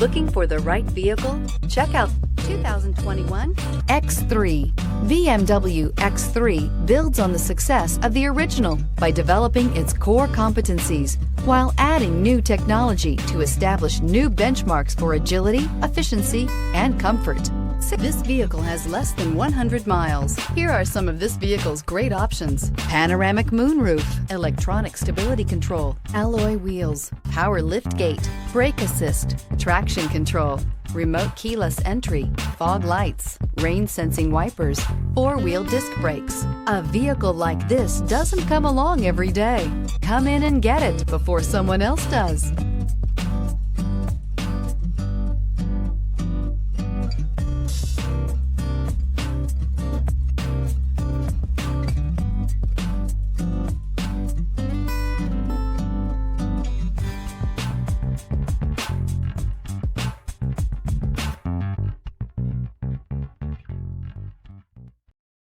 Looking for the right vehicle? Check out 2021 X3. BMW X3 builds on the success of the original by developing its core competencies while adding new technology to establish new benchmarks for agility, efficiency, and comfort. This vehicle has less than 100 miles. Here are some of this vehicle's great options: panoramic moonroof, electronic stability control, alloy wheels, power liftgate, brake assist, traction control, remote keyless entry, fog lights, rain sensing wipers, four-wheel disc brakes. A vehicle like this doesn't come along every day. Come in and get it before someone else does.